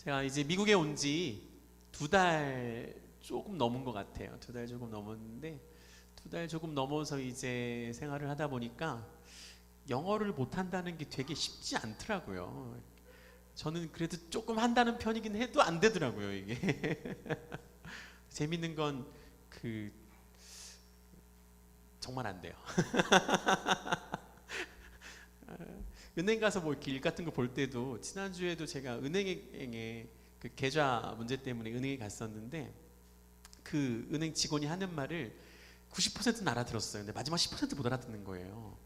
제가 이제 미국에 온 지 2달 조금 넘은 것 같아요. 2달 조금 넘었는데 2달 조금 넘어서 이제 생활을 하다 보니까 영어를 못한다는 게 되게 쉽지 않더라고요. 저는 그래도 조금 한다는 편이긴 해도 안 되더라고요, 이게. 재밌는 건 정말 안 돼요. 은행 가서 뭐 이렇게 일 같은 거 볼 때도 지난주에도 제가 은행에 그 계좌 문제 때문에 은행에 갔었는데 그 은행 직원이 하는 말을 90%는 알아들었어요. 근데 마지막 10% 못 알아듣는 거예요.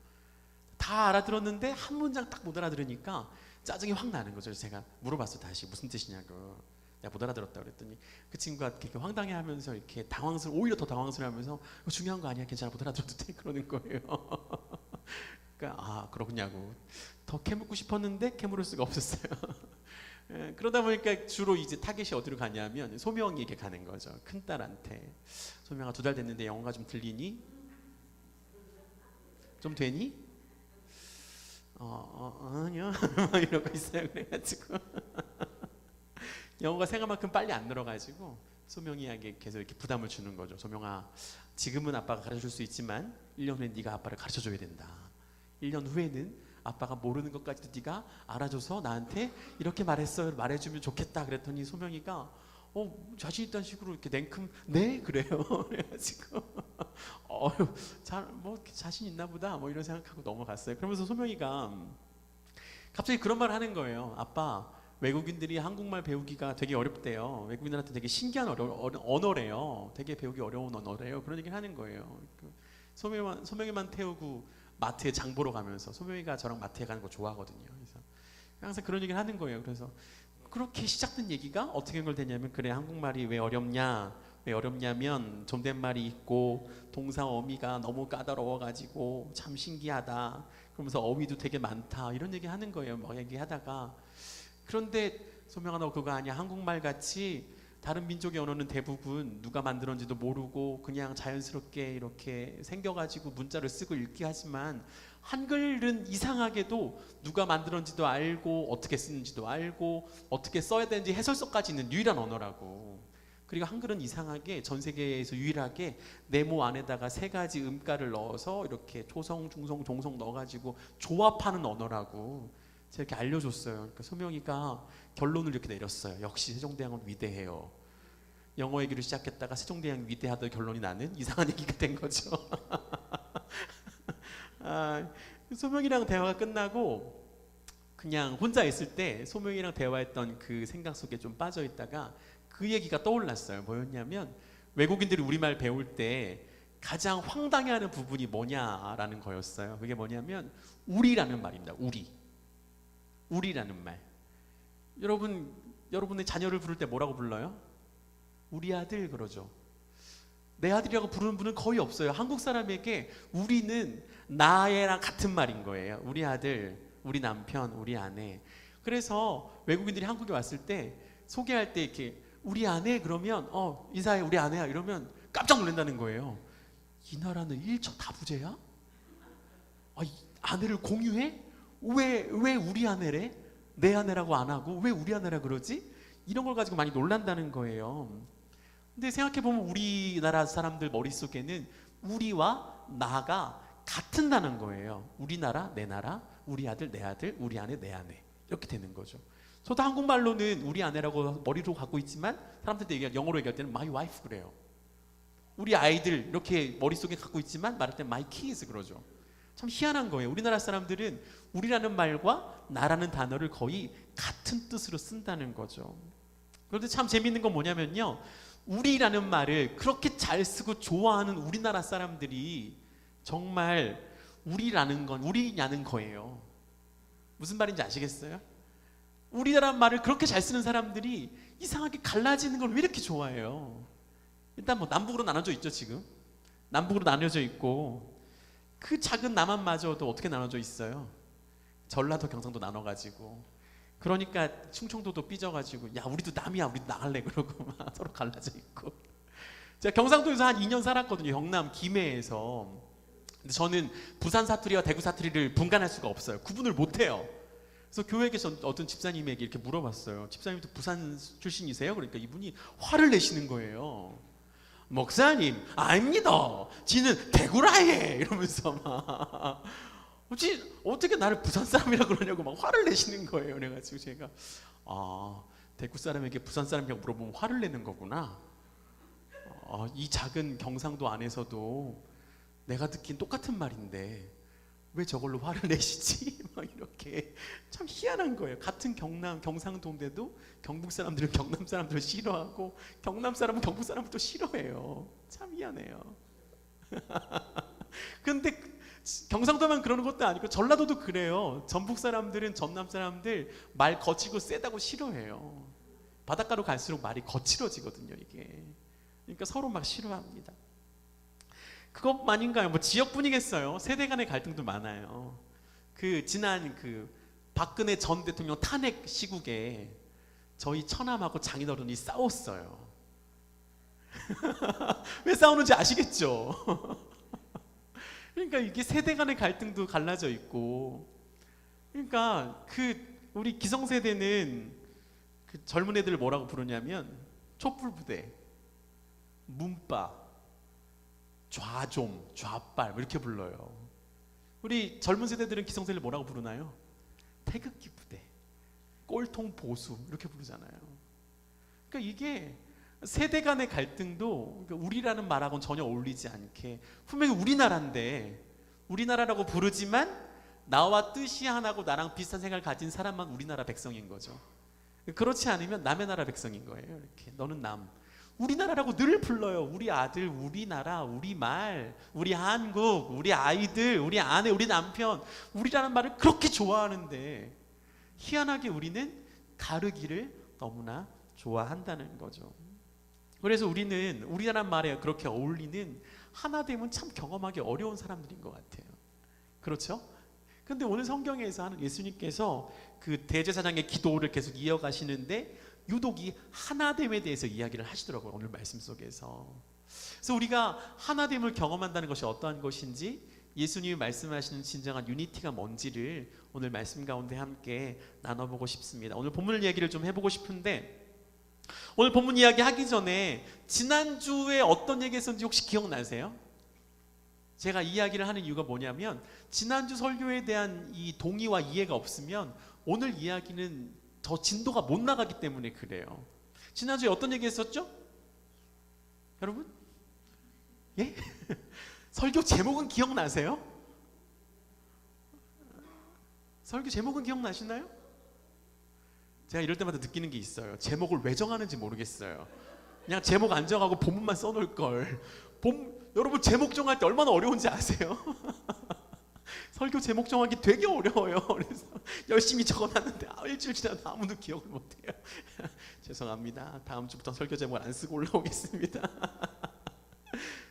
다 알아들었는데 한 문장 딱 못 알아들으니까 짜증이 확 나는 거죠. 그래서 제가 물어봤어, 다시 무슨 뜻이냐고. 내가 못 알아들었다 그랬더니 그 친구가 이렇게 황당해하면서 이렇게 오히려 더 당황스러워하면서 중요한 거 아니야, 괜찮아, 못 알아들어도 돼, 그러는 거예요. 그러니까 그러냐고. 더 캐묻고 싶었는데 캐물을 수가 없었어요. 그러다 보니까 주로 이제 타겟이 어디로 가냐면 소명이에게 가는 거죠. 큰 딸한테. 소명아, 2달 됐는데 영어가 좀 들리니? 좀 되니? 아니요. 이러고 있어요. 그래가지고 영어가 생각만큼 빨리 안 늘어가지고 소명이에게 계속 이렇게 부담을 주는 거죠. 소명아, 지금은 아빠가 가르쳐줄 수 있지만 1년 후엔 네가 아빠를 가르쳐줘야 된다. 1년 후에는 아빠가 모르는 것까지도 네가 알아줘서 나한테 이렇게 말해주면 좋겠다. 그랬더니 소명이가 자신 있다는 식으로 이렇게 냉큼 네 그래요. 그래가지고 뭐 자신 있나 보다 뭐 이런 생각하고 넘어갔어요. 그러면서 소명이가 갑자기 그런 말을 하는 거예요. 아빠, 외국인들이 한국말 배우기가 되게 어렵대요. 외국인들한테 되게 신기한 언어래요. 되게 배우기 어려운 언어래요. 그런 얘기를 하는 거예요. 소명이만 태우고 마트에 장 보러 가면서, 소명이가 저랑 마트에 가는 거 좋아하거든요. 그래서 항상 그런 얘기를 하는 거예요. 그래서 그렇게 시작된 얘기가 어떻게 연결되냐면, 그래, 한국말이 왜 어렵냐? 왜 어렵냐면 존댓말이 있고 동사 어미가 너무 까다로워가지고 참 신기하다. 그러면서 어휘도 되게 많다. 이런 얘기 하는 거예요. 막 얘기하다가, 그런데 소명아, 너 그거 아니야. 한국말 같이 다른 민족의 언어는 대부분 누가 만들었는지도 모르고 그냥 자연스럽게 이렇게 생겨가지고 문자를 쓰고 읽기 하지만, 한글은 이상하게도 누가 만들었는지도 알고 어떻게 쓰는지도 알고 어떻게 써야 되는지 해설서까지 있는 유일한 언어라고. 그리고 한글은 이상하게 전 세계에서 유일하게 네모 안에다가 3가지 음가를 넣어서 이렇게 초성, 중성, 종성 넣어가지고 조합하는 언어라고 제가 이렇게 알려줬어요. 그러니까 소명이가 결론을 이렇게 내렸어요. 역시 세종대왕은 위대해요. 영어 얘기를 시작했다가 세종대왕이 위대하다 결론이 나는 이상한 얘기가 된 거죠. 소명이랑 대화가 끝나고 그냥 혼자 있을 때 소명이랑 대화했던 그 생각 속에 좀 빠져 있다가 그 얘기가 떠올랐어요. 뭐였냐면, 외국인들이 우리말 배울 때 가장 황당해하는 부분이 뭐냐라는 거였어요. 그게 뭐냐면 우리라는 말입니다. 우리라는 말. 여러분의 자녀를 부를 때 뭐라고 불러요? 우리 아들 그러죠. 내 아들이라고 부르는 분은 거의 없어요. 한국 사람에게 우리는 나애랑 같은 말인 거예요. 우리 아들, 우리 남편, 우리 아내. 그래서 외국인들이 한국에 왔을 때 소개할 때 이렇게 우리 아내 그러면 인사해, 우리 아내야 이러면 깜짝 놀란다는 거예요. 이 나라는 일처 다부제야? 아내를 공유해? 왜 우리 아내래? 내 아내라고 안 하고 왜 우리 아내라 그러지? 이런 걸 가지고 많이 놀란다는 거예요. 근데 생각해보면 우리나라 사람들 머릿속에는 우리와 나가 같은다는 거예요. 우리나라, 내 나라, 우리 아들, 내 아들, 우리 아내, 내 아내, 이렇게 되는 거죠. 저도 한국말로는 우리 아내라고 머리로 갖고 있지만 사람들한테 영어로 얘기할 때는 my wife 그래요. 우리 아이들 이렇게 머릿속에 갖고 있지만 말할 때는 my kids 그러죠. 참 희한한 거예요. 우리나라 사람들은 우리라는 말과 나라는 단어를 거의 같은 뜻으로 쓴다는 거죠. 그런데 참 재밌는 건 뭐냐면요, 우리라는 말을 그렇게 잘 쓰고 좋아하는 우리나라 사람들이 정말 우리라는 건 우리냐는 거예요. 무슨 말인지 아시겠어요? 우리라는 말을 그렇게 잘 쓰는 사람들이 이상하게 갈라지는 걸 왜 이렇게 좋아해요? 일단 뭐 남북으로 나눠져 있죠. 지금 남북으로 나눠져 있고, 그 작은 남한마저도 어떻게 나눠져 있어요? 전라도, 경상도 나눠가지고, 그러니까 충청도도 삐져가지고 야 우리도 남이야, 우리도 나갈래 그러고 막 서로 갈라져 있고. 제가 경상도에서 한 2년 살았거든요. 경남 김해에서. 근데 저는 부산 사투리와 대구 사투리를 분간할 수가 없어요. 구분을 못해요. 그래서 교회에 계신 어떤 집사님에게 이렇게 물어봤어요. 집사님도 부산 출신이세요? 그러니까 이분이 화를 내시는 거예요. 목사님, 아닙니다. 지는 대구라해 이러면서 막 어떻게 나를 부산 사람이라 그러냐고 막 화를 내시는 거예요. 그래가지고 제가 대구 사람에게 부산 사람이라고 물어보면 화를 내는 거구나. 이 작은 경상도 안에서도 내가 듣긴 똑같은 말인데 왜 저걸로 화를 내시지? 막 이렇게 참 희한한 거예요. 같은 경상도인데도 경북 사람들은 경남 사람들을 싫어하고 경남 사람은 경북 사람을 또 싫어해요. 참 희한해요. 근데 경상도만 그러는 것도 아니고 전라도도 그래요. 전북 사람들은 전남 사람들 말 거치고 세다고 싫어해요. 바닷가로 갈수록 말이 거칠어지거든요, 이게. 그러니까 서로 막 싫어합니다. 그것만인가요? 뭐 지역뿐이겠어요. 세대 간의 갈등도 많아요. 지난 박근혜 전 대통령 탄핵 시국에 저희 처남하고 장인어른이 싸웠어요. 왜 싸우는지 아시겠죠? 그러니까 이게 세대 간의 갈등도 갈라져 있고, 그러니까 우리 기성세대는 젊은 애들을 뭐라고 부르냐면 촛불부대, 문바, 좌좀, 좌빨 이렇게 불러요. 우리 젊은 세대들은 기성세대를 뭐라고 부르나요? 태극기 부대, 꼴통 보수 이렇게 부르잖아요. 그러니까 이게 세대 간의 갈등도 우리라는 말하고는 전혀 어울리지 않게 분명히 우리나라인데 우리나라라고 부르지만 나와 뜻이 하나고 나랑 비슷한 생각을 가진 사람만 우리나라 백성인 거죠. 그렇지 않으면 남의 나라 백성인 거예요. 이렇게 너는 남. 우리나라라고 늘 불러요. 우리 아들, 우리나라, 우리말, 우리 한국, 우리 아이들, 우리 아내, 우리 남편, 우리라는 말을 그렇게 좋아하는데 희한하게 우리는 다르기를 너무나 좋아한다는 거죠. 그래서 우리는 우리라는 말에 그렇게 어울리는 하나됨은 참 경험하기 어려운 사람들인 것 같아요. 그렇죠? 근데 오늘 성경에서 하는 예수님께서 대제사장의 기도를 계속 이어가시는데 유독 이 하나됨에 대해서 이야기를 하시더라고요. 오늘 말씀 속에서. 그래서 우리가 하나됨을 경험한다는 것이 어떠한 것인지 예수님이 말씀하시는 진정한 유니티가 뭔지를 오늘 말씀 가운데 함께 나눠보고 싶습니다. 오늘 본문 이야기를 좀 해보고 싶은데 오늘 본문 이야기 하기 전에 지난주에 어떤 얘기 했었는지 혹시 기억나세요? 제가 이 이야기를 하는 이유가 뭐냐면 지난주 설교에 대한 이 동의와 이해가 없으면 오늘 이야기는 더 진도가 못 나가기 때문에 그래요. 지난주에 어떤 얘기 했었죠? 여러분? 예? 설교 제목은 기억나세요? 설교 제목은 기억나시나요? 제가 이럴 때마다 느끼는 게 있어요. 제목을 왜 정하는지 모르겠어요. 그냥 제목 안 정하고 본문만 써놓을 걸. 여러분 제목 정할 때 얼마나 어려운지 아세요? 설교 제목 정하기 되게 어려워요. 그래서 열심히 적어놨는데 일주일 지나도 아무도 기억을 못해요. 죄송합니다. 다음 주부터 설교 제목을 안 쓰고 올라오겠습니다.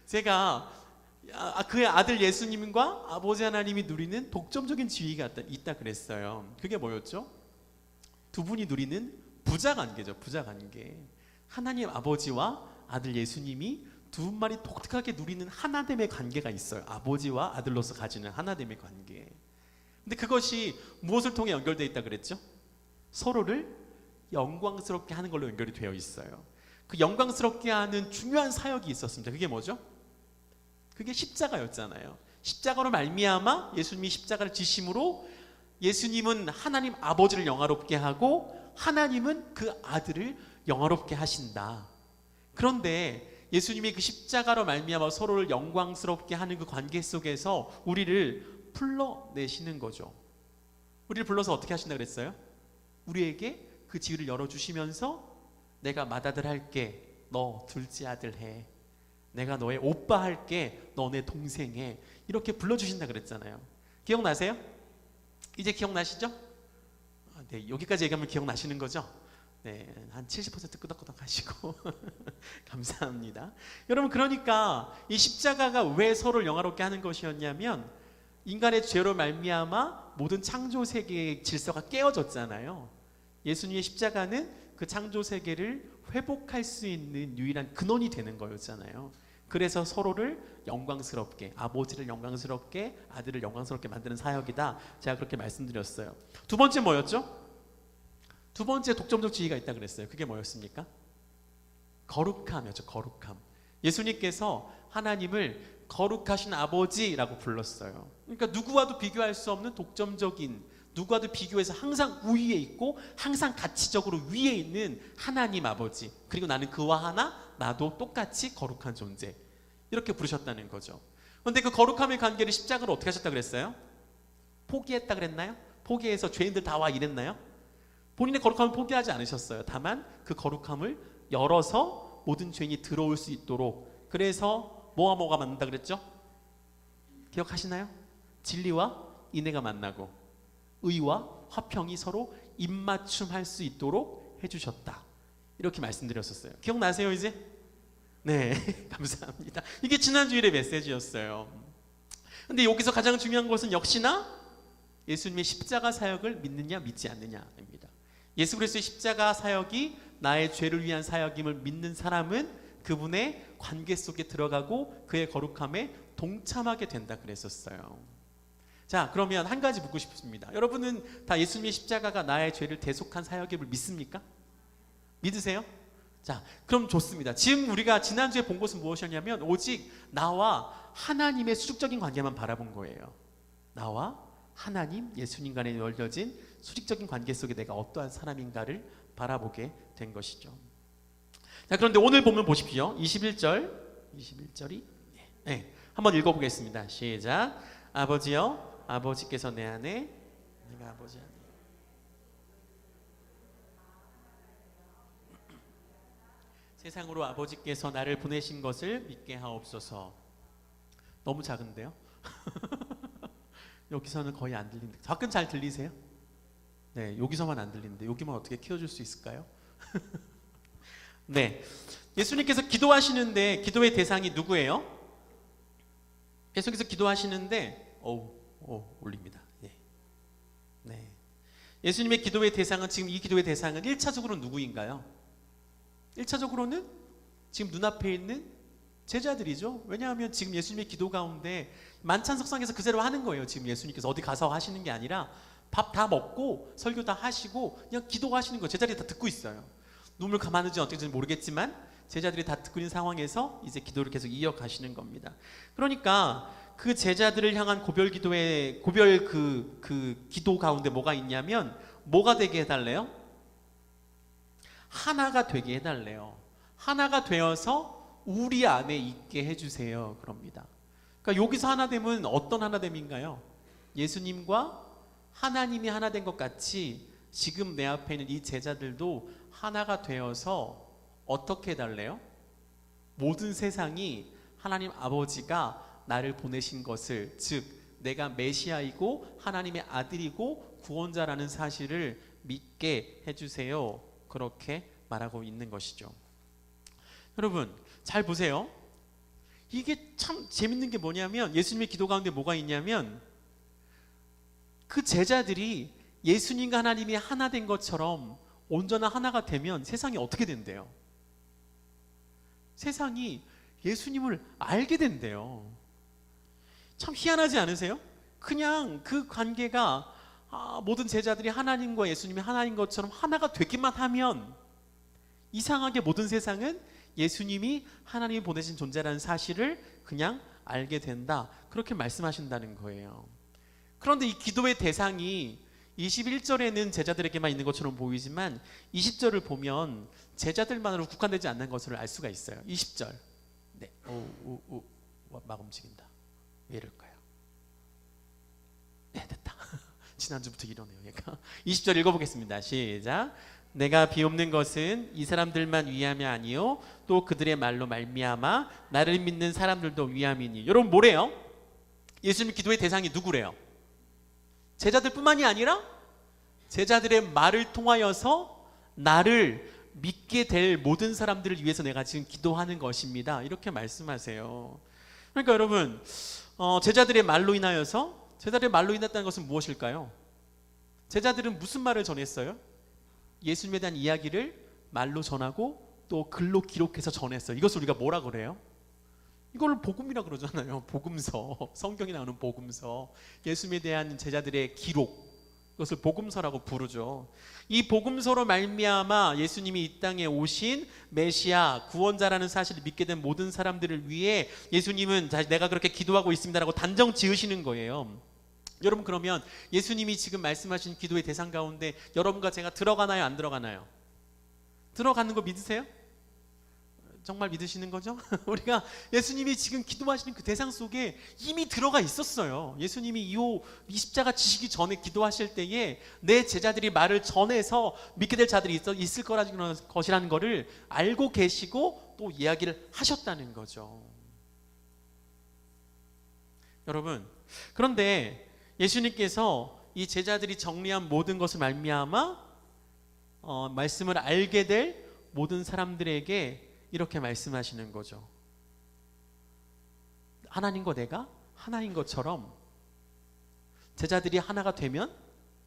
제가 그의 아들 예수님과 아버지 하나님이 누리는 독점적인 지위가 있다 그랬어요. 그게 뭐였죠? 두 분이 누리는 부자 관계죠. 부자 관계. 하나님 아버지와 아들 예수님이 두 분만이 독특하게 누리는 하나됨의 관계가 있어요. 아버지와 아들로서 가지는 하나됨의 관계. 근데 그것이 무엇을 통해 연결되어 있다 그랬죠? 서로를 영광스럽게 하는 걸로 연결이 되어 있어요. 그 영광스럽게 하는 중요한 사역이 있었습니다. 그게 뭐죠? 그게 십자가였잖아요. 십자가로 말미암아 예수님이 십자가를 지심으로 예수님은 하나님 아버지를 영화롭게 하고 하나님은 그 아들을 영화롭게 하신다. 그런데 예수님이 그 십자가로 말미암아 서로를 영광스럽게 하는 그 관계 속에서 우리를 불러내시는 거죠. 우리를 불러서 어떻게 하신다 그랬어요? 우리에게 그 지위를 열어주시면서 내가 맏아들 할게, 너 둘째 아들 해. 내가 너의 오빠 할게, 너 내 동생 해. 이렇게 불러주신다 그랬잖아요. 기억나세요? 이제 기억나시죠? 네, 여기까지 얘기하면 기억나시는 거죠? 네, 한 70% 끄덕끄덕 하시고 감사합니다. 여러분, 그러니까 이 십자가가 왜 서로를 영화롭게 하는 것이었냐면 인간의 죄로 말미암아 모든 창조 세계의 질서가 깨어졌잖아요. 예수님의 십자가는 그 창조 세계를 회복할 수 있는 유일한 근원이 되는 거였잖아요. 그래서 서로를 영광스럽게, 아버지를 영광스럽게, 아들을 영광스럽게 만드는 사역이다. 제가 그렇게 말씀드렸어요. 두 번째 뭐였죠? 두 번째 독점적 지위가 있다 그랬어요. 그게 뭐였습니까? 거룩함이었죠. 거룩함. 예수님께서 하나님을 거룩하신 아버지라고 불렀어요. 그러니까 누구와도 비교할 수 없는 독점적인, 누구와도 비교해서 항상 우위에 있고 항상 가치적으로 위에 있는 하나님 아버지, 그리고 나는 그와 하나, 나도 똑같이 거룩한 존재, 이렇게 부르셨다는 거죠. 그런데 그 거룩함의 관계를 십자가로 어떻게 하셨다 그랬어요? 포기했다 그랬나요? 포기해서 죄인들 다 와 이랬나요? 본인의 거룩함을 포기하지 않으셨어요. 다만 그 거룩함을 열어서 모든 죄인이 들어올 수 있도록, 그래서 뭐가 만난다 그랬죠? 기억하시나요? 진리와 인애가 만나고 의와 화평이 서로 입맞춤할 수 있도록 해주셨다. 이렇게 말씀드렸었어요. 기억나세요 이제? 네. 감사합니다. 이게 지난주일의 메시지였어요. 근데 여기서 가장 중요한 것은 역시나 예수님의 십자가 사역을 믿느냐 믿지 않느냐입니다. 예수 그리스도의 십자가 사역이 나의 죄를 위한 사역임을 믿는 사람은 그분의 관계 속에 들어가고 그의 거룩함에 동참하게 된다 그랬었어요. 자, 그러면 한 가지 묻고 싶습니다. 여러분은 다 예수님의 십자가가 나의 죄를 대속한 사역임을 믿습니까? 믿으세요? 자, 그럼 좋습니다. 지금 우리가 지난주에 본 것은 무엇이었냐면 오직 나와 하나님의 수직적인 관계만 바라본 거예요. 나와 하나님, 예수님 간에 열려진 수직적인 관계 속에 내가 어떠한 사람인가를 바라보게 된 것이죠. 자, 그런데 오늘 보면 보십시오. 21절이 네, 한번 읽어보겠습니다. 시작. 아버지여, 아버지께서 내 안에, 내가 아버지 안에. 세상으로 아버지께서 나를 보내신 것을 믿게 하옵소서. 너무 작은데요? 여기서는 거의 안 들리는데, 가끔 잘 들리세요? 네, 여기서만 안 들리는데 여기만 어떻게 키워줄 수 있을까요? 네, 예수님께서 기도하시는데 기도의 대상이 누구예요? 예수님께서 기도하시는데 올립니다. 네. 예수님의 기도의 대상은, 지금 이 기도의 대상은 1차적으로 누구인가요? 1차적으로는 지금 눈앞에 있는 제자들이죠. 왜냐하면 지금 예수님의 기도 가운데 만찬석상에서 그대로 하는 거예요. 지금 예수님께서 어디 가서 하시는 게 아니라 밥 다 먹고 설교 다 하시고 그냥 기도하시는 거예요. 제자들이 다 듣고 있어요. 눈물 감았는지 어떻게인지 모르겠지만 제자들이 다 듣고 있는 상황에서 이제 기도를 계속 이어가시는 겁니다. 그러니까 그 제자들을 향한 고별 기도의 그 기도 가운데 뭐가 있냐면, 뭐가 되게 해달래요? 하나가 되게 해달래요. 하나가 되어서 우리 안에 있게 해주세요. 그럽니다. 그러니까 여기서 하나됨은 어떤 하나됨인가요? 예수님과 하나님이 하나 된 것 같이 지금 내 앞에 있는 이 제자들도 하나가 되어서 어떻게 해달래요? 모든 세상이 하나님 아버지가 나를 보내신 것을, 즉 내가 메시아이고 하나님의 아들이고 구원자라는 사실을 믿게 해주세요. 그렇게 말하고 있는 것이죠. 여러분 잘 보세요. 이게 참 재밌는 게 뭐냐면, 예수님의 기도 가운데 뭐가 있냐면, 그 제자들이 예수님과 하나님이 하나 된 것처럼 온전한 하나가 되면 세상이 어떻게 된대요? 세상이 예수님을 알게 된대요. 참 희한하지 않으세요? 그냥 그 관계가 모든 제자들이 하나님과 예수님이 하나인 것처럼 하나가 되기만 하면 이상하게 모든 세상은 예수님이 하나님이 보내신 존재라는 사실을 그냥 알게 된다. 그렇게 말씀하신다는 거예요. 그런데 이 기도의 대상이 21절에는 제자들에게만 있는 것처럼 보이지만 20절을 보면 제자들만으로 국한되지 않는 것을 알 수가 있어요. 20절. 네. 막 움직인다. 왜 이럴까요? 네, 됐다. 지난주부터 이러네요, 얘가. 20절 읽어보겠습니다. 시작. 내가 비옵는 것은 이 사람들만 위함이 아니요 또 그들의 말로 말미암아 나를 믿는 사람들도 위함이니. 여러분 뭐래요? 예수님 기도의 대상이 누구래요? 제자들뿐만이 아니라 제자들의 말을 통하여서 나를 믿게 될 모든 사람들을 위해서 내가 지금 기도하는 것입니다. 이렇게 말씀하세요. 그러니까 여러분 제자들의 말로 인하여서, 제자들의 말로 인했다는 것은 무엇일까요? 제자들은 무슨 말을 전했어요? 예수님에 대한 이야기를 말로 전하고 또 글로 기록해서 전했어요. 이것을 우리가 뭐라 그래요? 이걸 복음이라 그러잖아요. 복음서, 성경에 나오는 복음서, 예수님에 대한 제자들의 기록, 그것을 복음서라고 부르죠. 이 복음서로 말미암아 예수님이 이 땅에 오신 메시아 구원자라는 사실을 믿게 된 모든 사람들을 위해 예수님은 내가 그렇게 기도하고 있습니다라고 단정 지으시는 거예요. 여러분, 그러면 예수님이 지금 말씀하신 기도의 대상 가운데 여러분과 제가 들어가나요, 안 들어가나요? 들어가는 거 믿으세요? 정말 믿으시는 거죠? 우리가 예수님이 지금 기도하시는 그 대상 속에 이미 들어가 있었어요. 예수님이 이 십자가 지시기 전에 기도하실 때에 내 제자들이 말을 전해서 믿게 될 자들이 있을 거라는 것이라는 것을 알고 계시고 또 이야기를 하셨다는 거죠. 여러분, 그런데 예수님께서 이 제자들이 정리한 모든 것을 말미암아 말씀을 알게 될 모든 사람들에게 이렇게 말씀하시는 거죠. 하나님과 내가 하나인 것처럼 제자들이 하나가 되면,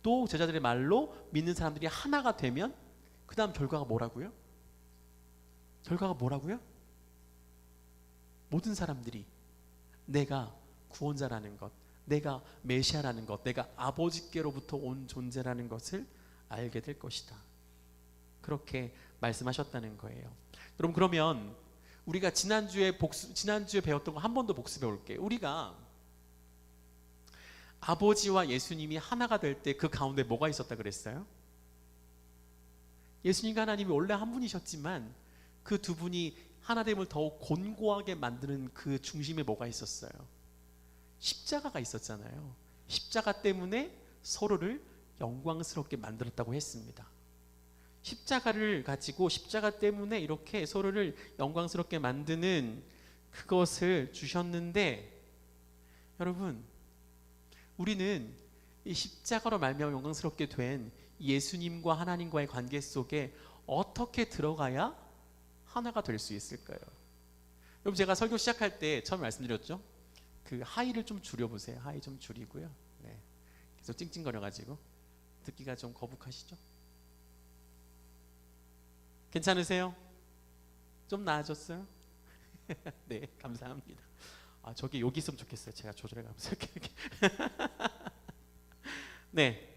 또 제자들의 말로 믿는 사람들이 하나가 되면 그 다음 결과가 뭐라고요? 결과가 뭐라고요? 모든 사람들이 내가 구원자라는 것, 내가 메시아라는 것, 내가 아버지께로부터 온 존재라는 것을 알게 될 것이다. 그렇게 말씀하셨다는 거예요. 여러분, 그러면 우리가 지난주에 배웠던 거 한 번 더 복습해 올게요. 우리가 아버지와 예수님이 하나가 될 때 그 가운데 뭐가 있었다 그랬어요? 예수님과 하나님이 원래 한 분이셨지만 그 두 분이 하나됨을 더욱 곤고하게 만드는 그 중심에 뭐가 있었어요? 십자가가 있었잖아요. 십자가 때문에 서로를 영광스럽게 만들었다고 했습니다. 십자가를 가지고 십자가 때문에 이렇게 서로를 영광스럽게 만드는 그것을 주셨는데, 여러분, 우리는 이 십자가로 말미암아 영광스럽게 된 예수님과 하나님과의 관계 속에 어떻게 들어가야 하나가 될 수 있을까요? 여러분, 제가 설교 시작할 때 처음 말씀드렸죠? 그 하이를 좀 줄여보세요. 하이 좀 줄이고요. 네. 계속 찡찡거려가지고 듣기가 좀 거북하시죠? 괜찮으세요? 좀 나아졌어요? 네, 감사합니다. 저기 여기 있으면 좋겠어요. 제가 조절해가면서 이렇게. 네,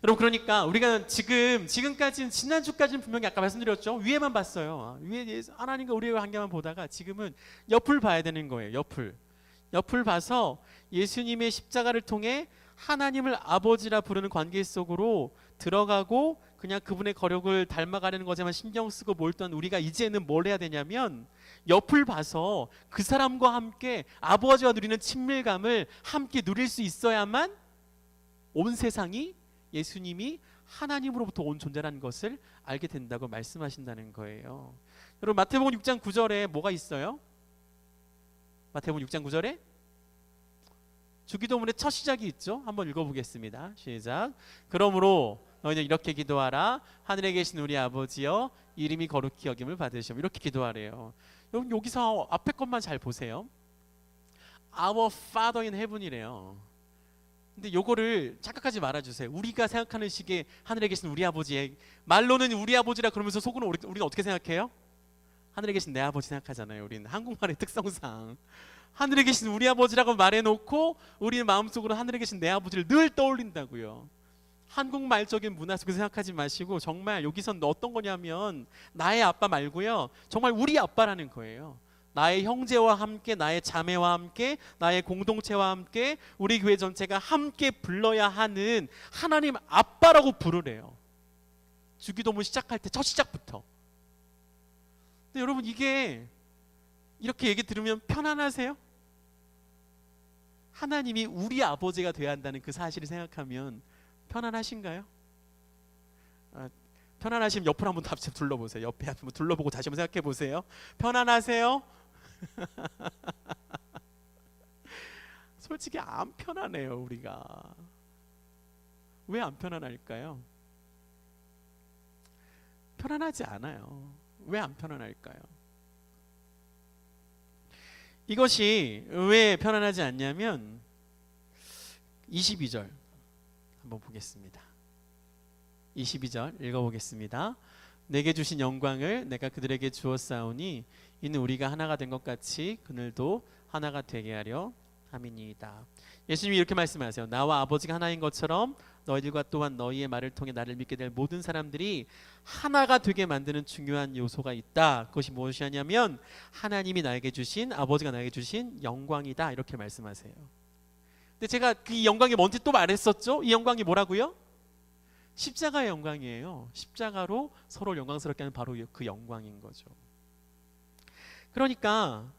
여러분, 그러니까 우리가 지금까지는, 지난주까지는 분명히 아까 말씀드렸죠. 위에만 봤어요. 위에 하나님과 우리의 관계만 보다가 지금은 옆을 봐야 되는 거예요. 옆을 봐서 예수님의 십자가를 통해 하나님을 아버지라 부르는 관계 속으로 들어가고 그냥 그분의 거룩을 닮아가려는 것에만 신경 쓰고 몰두한 우리가 이제는 뭘 해야 되냐면, 옆을 봐서 그 사람과 함께 아버지와 누리는 친밀감을 함께 누릴 수 있어야만 온 세상이 예수님이 하나님으로부터 온 존재라는 것을 알게 된다고 말씀하신다는 거예요. 여러분, 마태복음 6장 9절에 뭐가 있어요? 마태복음 6장 9절에 주기도문의 첫 시작이 있죠. 한번 읽어보겠습니다. 시작. 그러므로 너희는 이렇게 기도하라. 하늘에 계신 우리 아버지여, 이름이 거룩히 여김을 받으시오. 이렇게 기도하래요. 여러분, 여기서 앞에 것만 잘 보세요. Our Father in Heaven이래요. 근데 요거를 착각하지 말아주세요. 우리가 생각하는 식의 하늘에 계신 우리 아버지의, 말로는 우리 아버지라 그러면서 속으로 우리는 어떻게 생각해요? 하늘에 계신 내 아버지 생각하잖아요. 우리는 한국말의 특성상 하늘에 계신 우리 아버지라고 말해놓고 우리는 마음속으로 하늘에 계신 내 아버지를 늘 떠올린다고요. 한국말적인 문화 속에서 생각하지 마시고, 정말 여기선 어떤 거냐면 나의 아빠 말고요, 정말 우리 아빠라는 거예요. 나의 형제와 함께, 나의 자매와 함께, 나의 공동체와 함께, 우리 교회 전체가 함께 불러야 하는 하나님 아빠라고 부르래요. 주기도문 시작할 때 첫 시작부터. 근데 여러분, 이게 이렇게 얘기 들으면 편안하세요? 하나님이 우리 아버지가 되어야 한다는 그 사실을 생각하면 편안하신가요? 편안하시면 옆을 한번 다시 둘러보세요. 옆에 한번 둘러보고 다시 한번 생각해 보세요. 편안하세요? 솔직히 안 편안해요. 우리가 왜 안 편안할까요? 편안하지 않아요. 왜 안 편안할까요? 이것이 왜 편안하지 않냐면 22절 한번 보겠습니다. 22절 읽어보겠습니다. 내게 주신 영광을 내가 그들에게 주었사오니 이는 우리가 하나가 된 것 같이 그들도 하나가 되게 하려 함이니이다. 예수님이 이렇게 말씀하세요. 나와 아버지가 하나인 것처럼 너희들과 또한 너희의 말을 통해 나를 믿게 될 모든 사람들이 하나가 되게 만드는 중요한 요소가 있다. 그것이 무엇이냐면 하나님이 나에게 주신, 아버지가 나에게 주신 영광이다. 이렇게 말씀하세요. 근데 제가 그 영광이 뭔지 또 말했었죠. 이 영광이 뭐라고요? 십자가의 영광이에요. 십자가로 서로를 영광스럽게 하는 바로 그 영광인 거죠. 그러니까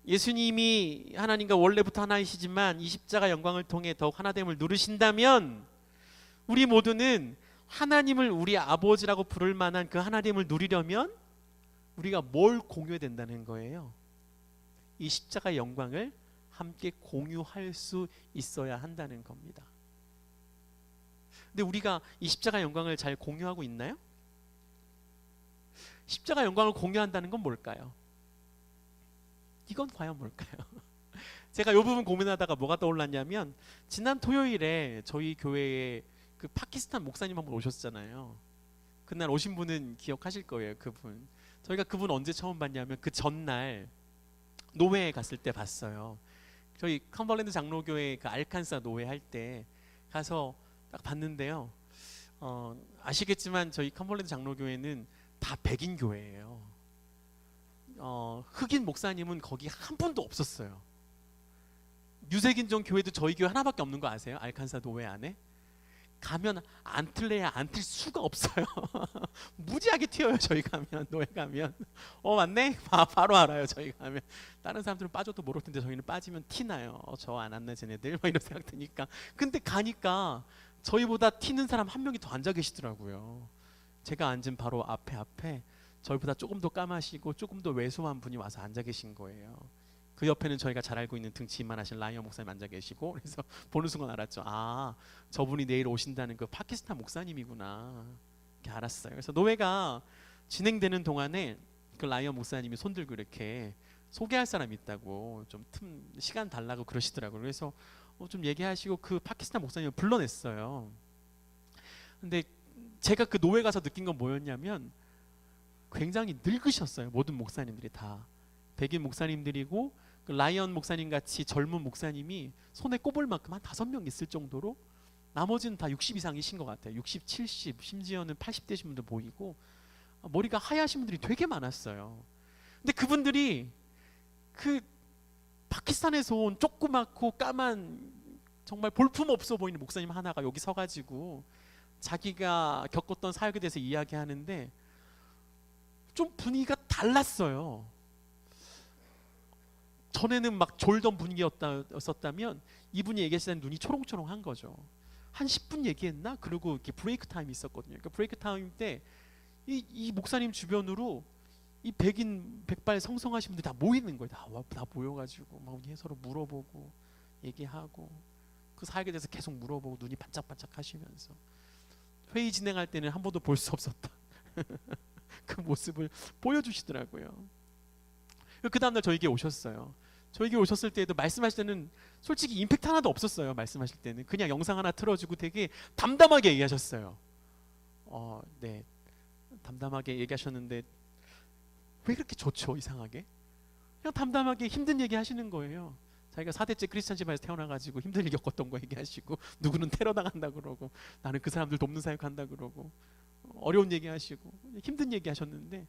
예수님이 하나님과 원래부터 하나이시지만 이 십자가 영광을 통해 더욱 하나됨을 누리신다면 우리 모두는 하나님을 우리 아버지라고 부를 만한 그 하나님을 누리려면 우리가 뭘 공유해야 된다는 거예요. 이 십자가 영광을 함께 공유할 수 있어야 한다는 겁니다. 근데 우리가 이 십자가 영광을 잘 공유하고 있나요? 십자가 영광을 공유한다는 건 뭘까요? 이건 과연 뭘까요? 제가 이 부분 고민하다가 뭐가 떠올랐냐면 지난 토요일에 저희 교회에 그 파키스탄 목사님 한 분 오셨잖아요. 그날 오신 분은 기억하실 거예요. 그분. 저희가 그분 언제 처음 봤냐면 그 전날 노회에 갔을 때 봤어요. 저희 컴버랜드 장로교회 그 알칸사 노회 할 때 가서 딱 봤는데요. 아시겠지만 저희 컴버랜드 장로교회는 다 백인 교회예요. 흑인 목사님은 거기 한 분도 없었어요. 유색인종 교회도 저희 교회 하나밖에 없는 거 아세요? 알칸사 노회 안에 가면 앉을래야 앉을 수가 없어요. 무지하게 튀어요. 저희 가면 노회 가면 맞네? 바로 알아요. 저희 가면 다른 사람들은 빠져도 모를 텐데 저희는 빠지면 티나요. 저 안 왔네 쟤네들 막 이런 생각 드니까. 근데 가니까 저희보다 튀는 사람 한 명이 더 앉아 계시더라고요. 제가 앉은 바로 앞에 저희보다 조금 더 까마시고 조금 더 왜소한 분이 와서 앉아 계신 거예요. 그 옆에는 저희가 잘 알고 있는 등치 이만하신 라이언 목사님 앉아 계시고, 그래서 보는 순간 알았죠. 아, 저분이 내일 오신다는 그 파키스탄 목사님이구나. 이렇게 알았어요. 그래서 노회가 진행되는 동안에 그 라이언 목사님이 손 들고 이렇게 소개할 사람이 있다고 좀 시간 달라고 그러시더라고요. 그래서 좀 얘기하시고 그 파키스탄 목사님을 불러냈어요. 근데 제가 그 노회 가서 느낀 건 뭐였냐면 굉장히 늙으셨어요. 모든 목사님들이 다 백인 목사님들이고 그 라이언 목사님 같이 젊은 목사님이 손에 꼽을 만큼 한 5명 있을 정도로 나머지는 다 60 이상이신 것 같아요. 60, 70 심지어는 80대신 분들 보이고 머리가 하얗신 분들이 되게 많았어요. 근데 그분들이 그 파키스탄에서 온 조그맣고 까만 정말 볼품없어 보이는 목사님 하나가 여기 서가지고 자기가 겪었던 사역에 대해서 이야기하는데 좀 분위기가 달랐어요. 전에는 막 졸던 분위기였었다면 이분이 얘기했을 때 눈이 초롱초롱한 거죠. 한 10분 얘기했나? 그리고 이렇게 브레이크 타임이 있었거든요. 그 브레이크 타임 때 이 목사님 주변으로 이 백인 백발 성성하신 분들이 다 모이는 거예요. 다 모여가지고 막 서로 물어보고 얘기하고 그 사역에 대해서 계속 물어보고 눈이 반짝반짝 하시면서 회의 진행할 때는 한 번도 볼 수 없었다. 그 모습을 보여주시더라고요. 그 다음날 저에게 오셨어요. 저에게 오셨을 때에도 말씀하실 때는 솔직히 임팩트 하나도 없었어요. 말씀하실 때는 그냥 영상 하나 틀어주고 되게 담담하게 얘기하셨어요. 네, 담담하게 얘기하셨는데 왜 그렇게 좋죠? 이상하게 그냥 담담하게 힘든 얘기 하시는 거예요. 자기가 4대째 크리스찬 집안에서 태어나가지고 힘든 일 겪었던 거 얘기하시고 누구는 테러 당한다 그러고 나는 그 사람들 돕는 사역한다 그러고 어려운 얘기 하시고 힘든 얘기 하셨는데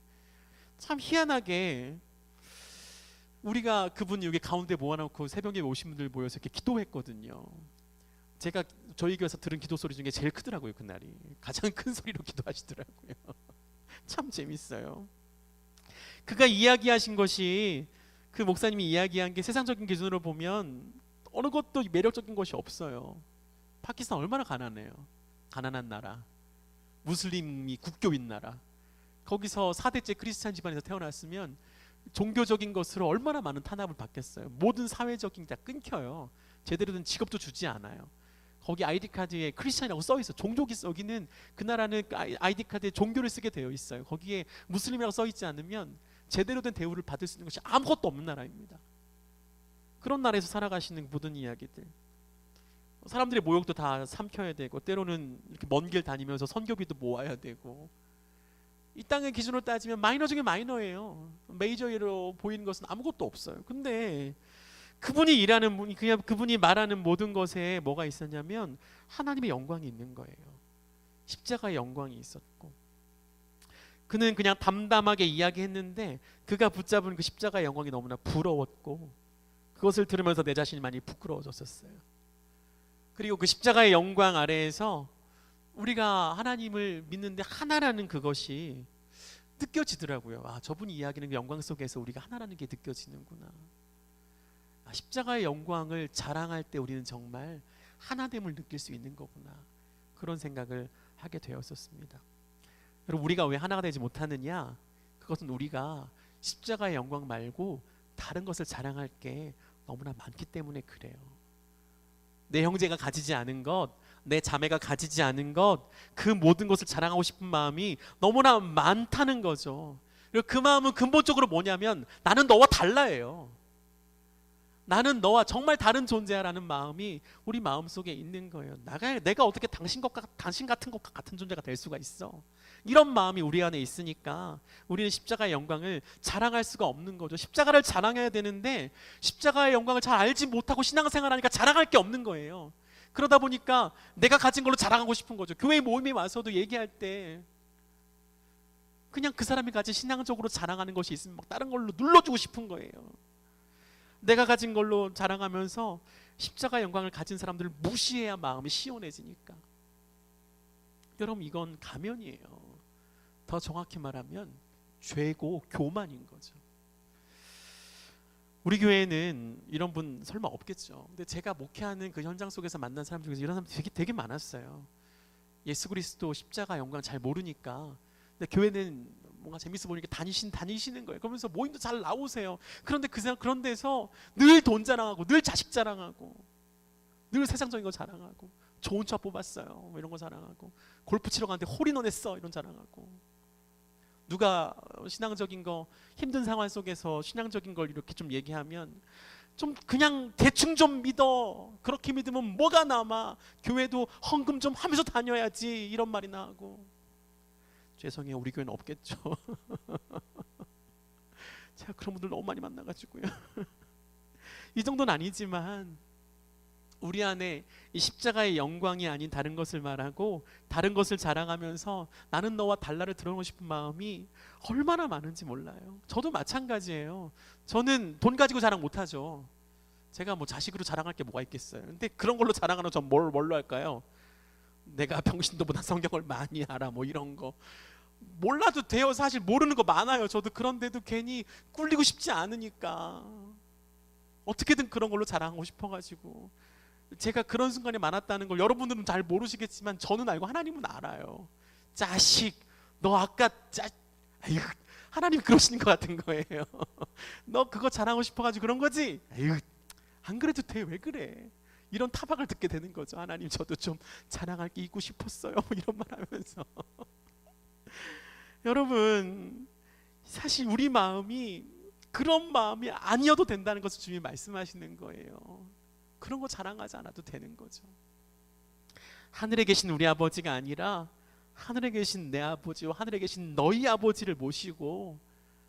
참 희한하게 우리가 그분 여기 가운데 모아놓고 새벽에 오신 분들 모여서 이렇게 기도했거든요. 제가 저희 교회에서 들은 기도 소리 중에 제일 크더라고요. 그날이 가장 큰 소리로 기도하시더라고요. 참 재밌어요. 그가 이야기하신 것이 그 목사님이 이야기한 게 세상적인 기준으로 보면 어느 것도 매력적인 것이 없어요. 파키스탄 얼마나 가난해요. 가난한 나라, 무슬림이 국교인 나라. 거기서 4대째 크리스찬 집안에서 태어났으면 종교적인 것으로 얼마나 많은 탄압을 받겠어요. 모든 사회적인 게 다 끊겨요. 제대로 된 직업도 주지 않아요. 거기 아이디 카드에 크리스찬이라고 써 있어. 종족이 여기는 그 나라는 아이디 카드에 종교를 쓰게 되어 있어요. 거기에 무슬림이라고 써 있지 않으면 제대로 된 대우를 받을 수 있는 것이 아무것도 없는 나라입니다. 그런 나라에서 살아가시는 모든 이야기들. 사람들의 모욕도 다 삼켜야 되고 때로는 이렇게 먼 길 다니면서 선교비도 모아야 되고 이 땅의 기준으로 따지면 마이너 중에 마이너예요. 메이저로 보이는 것은 아무것도 없어요. 근데 그분이 일하는 분이 그냥 그분이 말하는 모든 것에 뭐가 있었냐면 하나님의 영광이 있는 거예요. 십자가의 영광이 있었고, 그는 그냥 담담하게 이야기했는데 그가 붙잡은 그 십자가의 영광이 너무나 부러웠고, 그것을 들으면서 내 자신이 많이 부끄러워졌었어요. 그리고 그 십자가의 영광 아래에서 우리가 하나님을 믿는데 하나라는 그것이 느껴지더라고요. 아, 저분이 이야기하는 그 영광 속에서 우리가 하나라는 게 느껴지는구나. 아, 십자가의 영광을 자랑할 때 우리는 정말 하나됨을 느낄 수 있는 거구나. 그런 생각을 하게 되었었습니다. 여러분, 우리가 왜 하나가 되지 못하느냐? 그것은 우리가 십자가의 영광 말고 다른 것을 자랑할 게 너무나 많기 때문에 그래요. 내 형제가 가지지 않은 것, 내 자매가 가지지 않은 것, 그 모든 것을 자랑하고 싶은 마음이 너무나 많다는 거죠. 그리고 그 마음은 근본적으로 뭐냐면 나는 너와 달라예요. 나는 너와 정말 다른 존재야라는 마음이 우리 마음속에 있는 거예요. 내가 어떻게 당신 같은 것과 같은 존재가 될 수가 있어? 이런 마음이 우리 안에 있으니까 우리는 십자가의 영광을 자랑할 수가 없는 거죠. 십자가를 자랑해야 되는데 십자가의 영광을 잘 알지 못하고 신앙생활하니까 자랑할 게 없는 거예요. 그러다 보니까 내가 가진 걸로 자랑하고 싶은 거죠. 교회 모임에 와서도 얘기할 때 그냥 그 사람이 가진 신앙적으로 자랑하는 것이 있으면 막 다른 걸로 눌러주고 싶은 거예요. 내가 가진 걸로 자랑하면서 십자가의 영광을 가진 사람들을 무시해야 마음이 시원해지니까. 여러분, 이건 가면이에요. 더 정확히 말하면 죄고 교만인 거죠. 우리 교회는 이런 분 설마 없겠죠. 근데 제가 목회하는 그 현장 속에서 만난 사람 중에서 이런 사람 되게 많았어요. 예수 그리스도 십자가 영광 잘 모르니까. 근데 교회는 뭔가 재밌어 보이니까 다니시는 거예요. 그러면서 모임도 잘 나오세요. 그런데 그런 데서 늘 돈 자랑하고, 늘 자식 자랑하고, 늘 세상적인 거 자랑하고, 좋은 차 뽑았어요, 뭐 이런 거 자랑하고, 골프 치러 갔는데 홀인원 했어, 이런 자랑하고, 누가 신앙적인 거 힘든 상황 속에서 신앙적인 걸 이렇게 좀 얘기하면 좀 그냥 대충 좀 믿어. 그렇게 믿으면 뭐가 남아? 교회도 헌금 좀 하면서 다녀야지. 이런 말이나 하고. 죄송해요, 우리 교회는 없겠죠. 제가 그런 분들 너무 많이 만나가지고요. 이 정도는 아니지만 우리 안에 이 십자가의 영광이 아닌 다른 것을 말하고 다른 것을 자랑하면서 나는 너와 달라를 드러내고 싶은 마음이 얼마나 많은지 몰라요. 저도 마찬가지예요. 저는 돈 가지고 자랑 못하죠. 제가 뭐 자식으로 자랑할 게 뭐가 있겠어요. 근데 그런 걸로 자랑하는 전 뭘로 할까요? 내가 평신도보다 성경을 많이 알아, 뭐 이런 거. 몰라도 돼요. 사실 모르는 거 많아요. 저도. 그런데도 괜히 꿀리고 싶지 않으니까 어떻게든 그런 걸로 자랑하고 싶어가지고, 제가 그런 순간이 많았다는 걸 여러분들은 잘 모르시겠지만 저는 알고 하나님은 알아요. 자식, 너 아까 아유, 하나님 그러시는 것 같은 거예요. 너 그거 자랑하고 싶어가지고 그런 거지? 아유, 안 그래도 돼. 왜 그래? 이런 타박을 듣게 되는 거죠. 하나님, 저도 좀 자랑할 게 있고 싶었어요, 뭐 이런 말 하면서. 여러분, 사실 우리 마음이 그런 마음이 아니어도 된다는 것을 주님이 말씀하시는 거예요. 그런 거 자랑하지 않아도 되는 거죠. 하늘에 계신 우리 아버지가 아니라 하늘에 계신 내 아버지와 하늘에 계신 너희 아버지를 모시고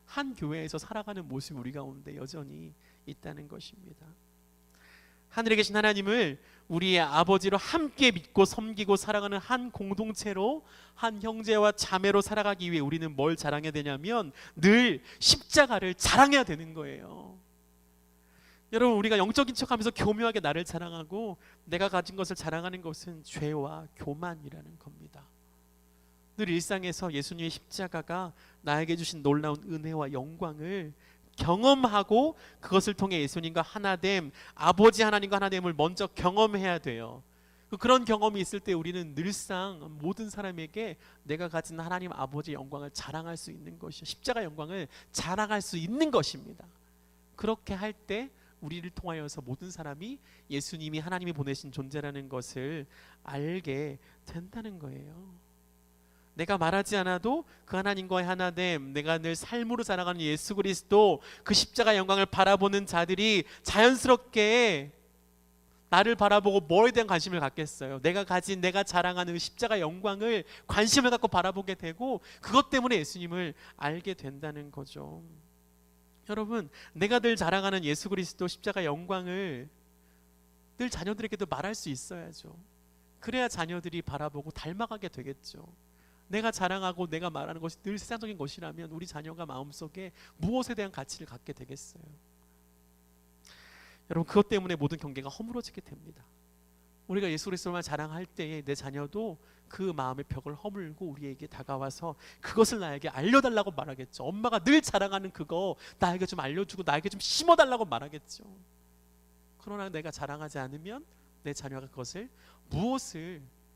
한 교회에서 살아가는 모습이 우리 가운데 여전히 있다는 것입니다. 하늘에 계신 하나님을 우리의 아버지로 함께 믿고 섬기고 살아가는 한 공동체로, 한 형제와 자매로 살아가기 위해 우리는 뭘 자랑해야 되냐면 늘 십자가를 자랑해야 되는 거예요. 여러분, 우리가 영적인 척하면서 교묘하게 나를 자랑하고 내가 가진 것을 자랑하는 것은 죄와 교만이라는 겁니다. 늘 일상에서 예수님의 십자가가 나에게 주신 놀라운 은혜와 영광을 경험하고 그것을 통해 예수님과 하나됨, 아버지 하나님과 하나됨을 먼저 경험해야 돼요. 그런 경험이 있을 때 우리는 늘상 모든 사람에게 내가 가진 하나님 아버지의 영광을 자랑할 수 있는 것이요, 십자가 영광을 자랑할 수 있는 것입니다. 그렇게 할 때 우리를 통하여서 모든 사람이 예수님이 하나님이 보내신 존재라는 것을 알게 된다는 거예요. 내가 말하지 않아도 그 하나님과의 하나됨, 내가 늘 삶으로 살아가는 예수 그리스도, 그 십자가 영광을 바라보는 자들이 자연스럽게 나를 바라보고 뭐에 대한 관심을 갖겠어요? 내가 가진, 내가 자랑하는 그 십자가 영광을 관심을 갖고 바라보게 되고 그것 때문에 예수님을 알게 된다는 거죠. 여러분, 내가 늘 자랑하는 예수 그리스도 십자가 영광을 늘 자녀들에게도 말할 수 있어야죠. 그래야 자녀들이 바라보고 닮아가게 되겠죠. 내가 자랑하고 내가 말하는 것이 늘 세상적인 것이라면 우리 자녀가 마음속에 무엇에 대한 가치를 갖게 되겠어요? 여러분, 그것 때문에 모든 경계가 허물어지게 됩니다. 우리가 예수 그리스도만 자랑할 때에 내 자녀도 그 마음의 벽을 허물고 우리에게 다가와서 그것을 나에게 알려달라고 말하겠죠. 엄마가 늘 자랑하는 그거 나에게 좀 알려주고 나에게 좀 심어달라고 말하겠죠. 그러나 내가 자랑하지 않으면 내 자녀가 그것을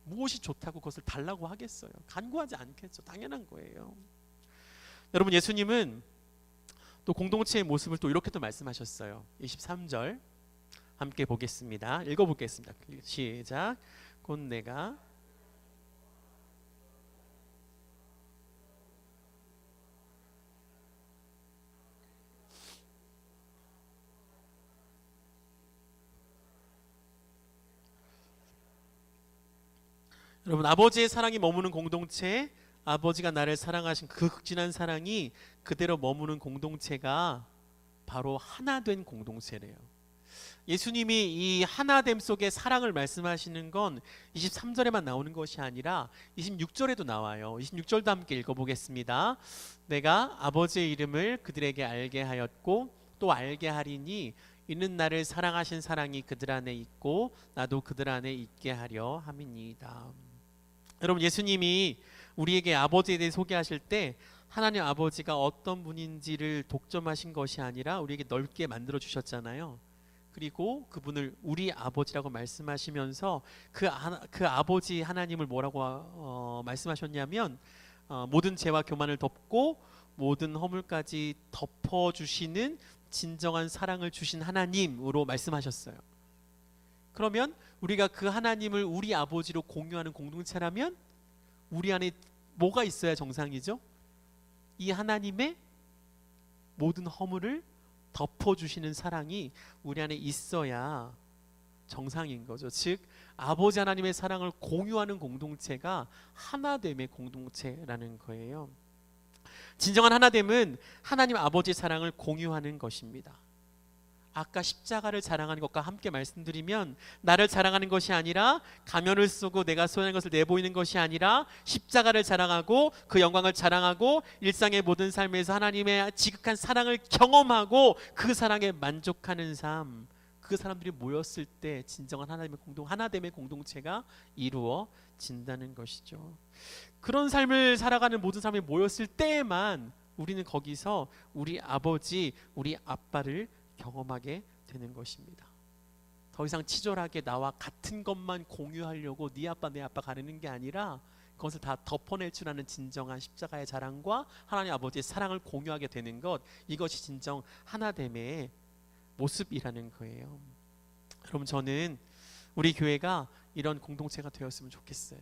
무엇이 좋다고 그것을 달라고 하겠어요? 간구하지 않겠죠. 당연한 거예요. 여러분, 예수님은 또 공동체의 모습을 또 이렇게 또 말씀하셨어요. 23절 함께 보겠습니다. 읽어보겠습니다. 시작. 곧 내가 여러분, 아버지의 사랑이 머무는 공동체, 아버지가 나를 사랑하신 그 극진한 사랑이 그대로 머무는 공동체가 바로 하나된 공동체래요. 예수님이 이 하나됨 속의 사랑을 말씀하시는 건 23절에만 나오는 것이 아니라 26절에도 나와요. 26절도 함께 읽어보겠습니다. 내가 아버지의 이름을 그들에게 알게 하였고 또 알게 하리니 이는 나를 사랑하신 사랑이 그들 안에 있고 나도 그들 안에 있게 하려 함이니이다. 여러분, 예수님이 우리에게 아버지에 대해 소개하실 때 하나님 아버지가 어떤 분인지를 독점하신 것이 아니라 우리에게 넓게 만들어 주셨잖아요. 그리고 그분을 우리 아버지라고 말씀하시면서 그 아버지 하나님을 뭐라고 말씀하셨냐면 모든 죄와 교만을 덮고 모든 허물까지 덮어주시는 진정한 사랑을 주신 하나님으로 말씀하셨어요. 그러면 우리가 그 하나님을 우리 아버지로 공유하는 공동체라면 우리 안에 뭐가 있어야 정상이죠? 이 하나님의 모든 허물을 덮어주시는 사랑이 우리 안에 있어야 정상인 거죠. 즉 아버지 하나님의 사랑을 공유하는 공동체가 하나됨의 공동체라는 거예요. 진정한 하나됨은 하나님 아버지의 사랑을 공유하는 것입니다. 아까 십자가를 자랑하는 것과 함께 말씀드리면 나를 자랑하는 것이 아니라 가면을 쓰고 내가 소유하는 것을 내보이는 것이 아니라 십자가를 자랑하고 그 영광을 자랑하고 일상의 모든 삶에서 하나님의 지극한 사랑을 경험하고 그 사랑에 만족하는 삶, 그 사람들이 모였을 때 진정한 하나됨의 공동체가 이루어진다는 것이죠. 그런 삶을 살아가는 모든 사람이 모였을 때에만 우리는 거기서 우리 아버지, 우리 아빠를 경험하게 되는 것입니다. 더 이상 치졸하게 나와 같은 것만 공유하려고 네 아빠 내 아빠 가르는 게 아니라 그것을 다 덮어낼 줄 아는 진정한 십자가의 자랑과 하나님 아버지의 사랑을 공유하게 되는 것, 이것이 진정 하나됨의 모습이라는 거예요. 여러분, 저는 우리 교회가 이런 공동체가 되었으면 좋겠어요.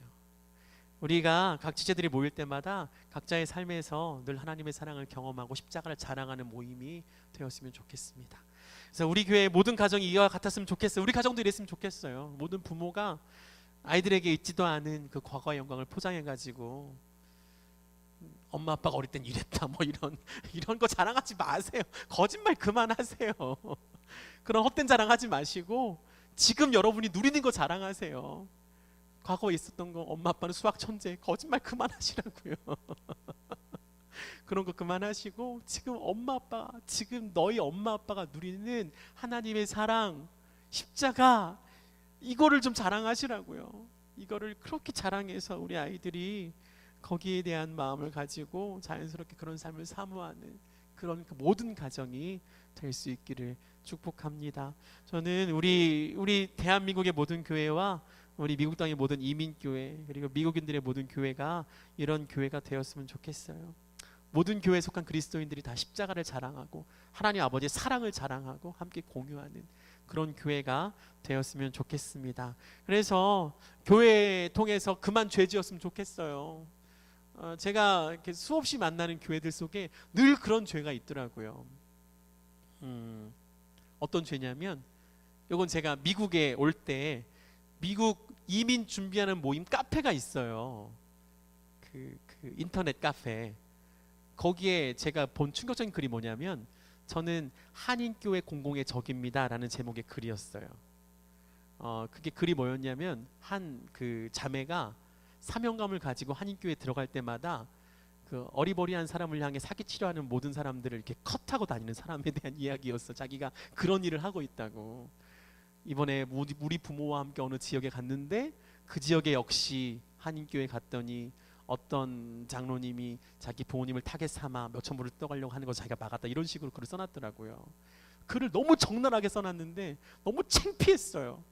우리가 각 지체들이 모일 때마다 각자의 삶에서 늘 하나님의 사랑을 경험하고 십자가를 자랑하는 모임이 되었으면 좋겠습니다. 그래서 우리 교회의 모든 가정이 이와 같았으면 좋겠어요. 우리 가정도 이랬으면 좋겠어요. 모든 부모가 아이들에게 있지도 않은 그 과거의 영광을 포장해가지고 엄마 아빠가 어릴 땐 이랬다 뭐 이런 거 자랑하지 마세요. 거짓말 그만하세요. 그런 헛된 자랑하지 마시고 지금 여러분이 누리는 거 자랑하세요. 과거에 있었던 거 엄마 아빠는 수학 천재, 거짓말 그만하시라고요. 그런 거 그만하시고 지금 너희 엄마 아빠가 누리는 하나님의 사랑, 십자가, 이거를 좀 자랑하시라고요. 이거를 그렇게 자랑해서 우리 아이들이 거기에 대한 마음을 가지고 자연스럽게 그런 삶을 사모하는 그런 모든 가정이 될 수 있기를 축복합니다. 저는 우리 대한민국의 모든 교회와 우리 미국 땅의 모든 이민교회 그리고 미국인들의 모든 교회가 이런 교회가 되었으면 좋겠어요. 모든 교회에 속한 그리스도인들이 다 십자가를 자랑하고 하나님 아버지의 사랑을 자랑하고 함께 공유하는 그런 교회가 되었으면 좋겠습니다. 그래서 교회 통해서 그만 죄 지었으면 좋겠어요. 제가 이렇게 수없이 만나는 교회들 속에 늘 그런 죄가 있더라고요. 어떤 죄냐면 요건 제가 미국에 올 때 미국 이민 준비하는 모임 카페가 있어요. 그 인터넷 카페. 거기에 제가 본 충격적인 글이 뭐냐면 저는 한인교회 공공의 적입니다라는 제목의 글이었어요. 그게 글이 뭐였냐면 한 그 자매가 사명감을 가지고 한인교회에 들어갈 때마다 그 어리버리한 사람을 향해 사기 치려하는 모든 사람들을 이렇게 컷하고 다니는 사람에 대한 이야기였어. 자기가 그런 일을 하고 있다고. 이번에 우리 부모와 함께 어느 지역에 갔는데 그 지역에 역시 한인교회 갔더니 어떤 장로님이 자기 부모님을 타겟 삼아 몇천 불을 떠가려고 하는 걸 자기가 막았다, 이런 식으로 글을 써놨더라고요. 글을 너무 적나라하게 써놨는데 너무 창피했어요.